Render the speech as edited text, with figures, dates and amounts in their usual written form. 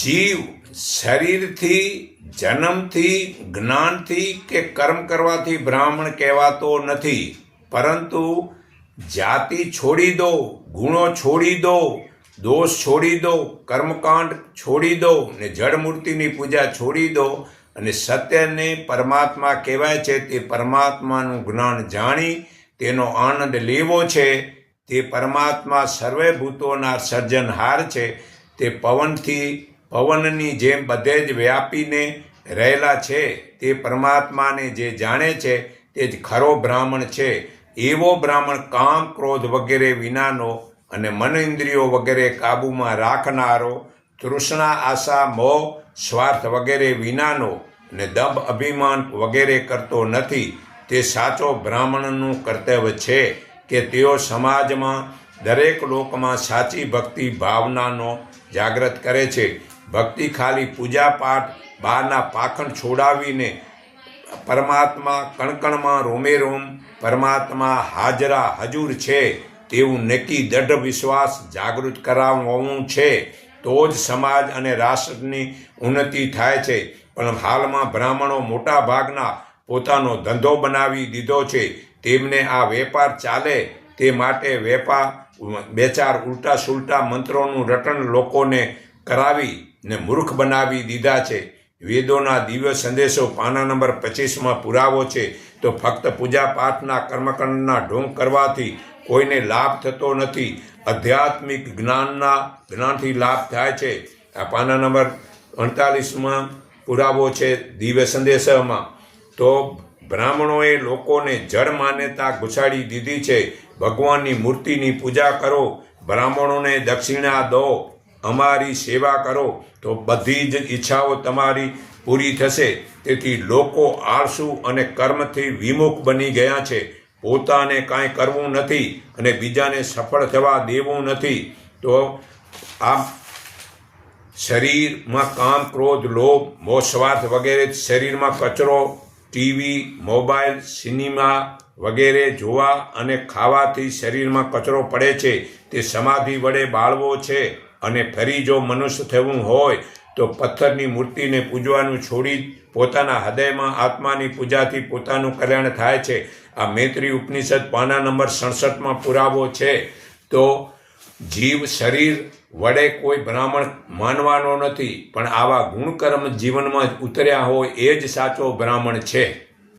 જીવ શરીરથી જન્મથી જ્ઞાનથી કે કર્મ કરવાથી બ્રાહ્મણ કહેવાતો નથી, પરંતુ જાતિ છોડી દો, ગુણો છોડી દો, દોષ છોડી દો, કર્મકાંડ છોડી દો ને જળમૂર્તિની પૂજા છોડી દો અને સત્યને પરમાત્મા કહેવાય છે તે પરમાત્માનું જ્ઞાન જાણી તેનો આનંદ લેવો છે. તે પરમાત્મા સર્વે ભૂતોના સર્જનહાર છે. તે પવનની જેમ બધે જ વ્યાપીને રહેલા છે. તે પરમાત્માને જે જાણે છે તે જ ખરો બ્રાહ્મણ છે. એવો બ્રાહ્મણ કામ ક્રોધ વગેરે વિનાનો અને મન ઇન્દ્રિયો વગેરે કાબૂમાં રાખનારો, તૃષ્ણા આશા મોહ સ્વાર્થ વગેરે વિનાનો અને દંભ અભિમાન વગેરે કરતો નથી. તે સાચો બ્રાહ્મણનું કર્તવ્ય છે કે તેઓ સમાજમાં દરેક લોકમાં સાચી ભક્તિ ભાવનાનો જાગૃત કરે છે. ભક્તિ ખાલી પૂજાપાઠ બહારના પાખંડ છોડાવીને પરમાત્મા કણકણમાં રોમે રોમ પરમાત્મા હાજરા હજુર છે તેવું નક્કી દૃઢ વિશ્વાસ જાગૃત કરાવવું છે. તો જ સમાજ અને રાષ્ટ્રની ઉન્નતિ થાય છે. પણ હાલમાં બ્રાહ્મણો મોટા ભાગના પોતાનો ધંધો બનાવી દીધો છે. તેમને આ વેપાર ચાલે તે માટે બે ચાર ઉલટા સુલટા મંત્રોનું રટણ લોકોને કરાવી ને મૂર્ખ બનાવી દીધા છે. વેદોના દિવ્ય સંદેશો પાના નંબર 25માં પુરાવો છે. તો ફક્ત પૂજા પાઠના કર્મકાંડના ઢોંગ કરવાથી કોઈને લાભ થતો નથી. આધ્યાત્મિક જ્ઞાનથી લાભ થાય છે. આ પાના નંબર 48માં પુરાવો છે દિવ્ય સંદેશમાં. તો બ્રાહ્મણોએ લોકોને જળ માન્યતા ઘુસાડી દીધી છે. ભગવાનની મૂર્તિની પૂજા કરો, બ્રાહ્મણોને દક્ષિણા દો, અમારી સેવા કરો તો બધી જ ઈચ્છાઓ તમારી પૂરી થશે. તેથી લોકો આળસુ અને કર્મથી વિમુખ બની ગયા છે. પોતાને કાંઈ કરવું નથી અને બીજાને સફળ થવા દેવું નથી. તો આ શરીરમાં કામ ક્રોધ લોભ મોહ સ્વાર્થ વગેરે, શરીરમાં કચરો, ટીવી મોબાઈલ સિનેમા વગેરે જોવા અને ખાવાથી શરીરમાં કચરો પડે છે. તે સમાધિ વડે બાળવો છે. અને ફરી જો મનુષ્ય થવું હોય તો પથ્થરની મૂર્તિને પૂજવાનું છોડી પોતાના હૃદયમાં આત્માની પૂજાથી પોતાનું કલ્યાણ થાય છે. આ મૈત્રી ઉપનિષદ પાના નંબર 67માં પુરાવો છે. તો જીવ શરીર વડે કોઈ બ્રાહ્મણ માનવાનો નથી, પણ આવા ગુણકર્મ જીવનમાં ઉતર્યા હોય એ જ સાચો બ્રાહ્મણ છે.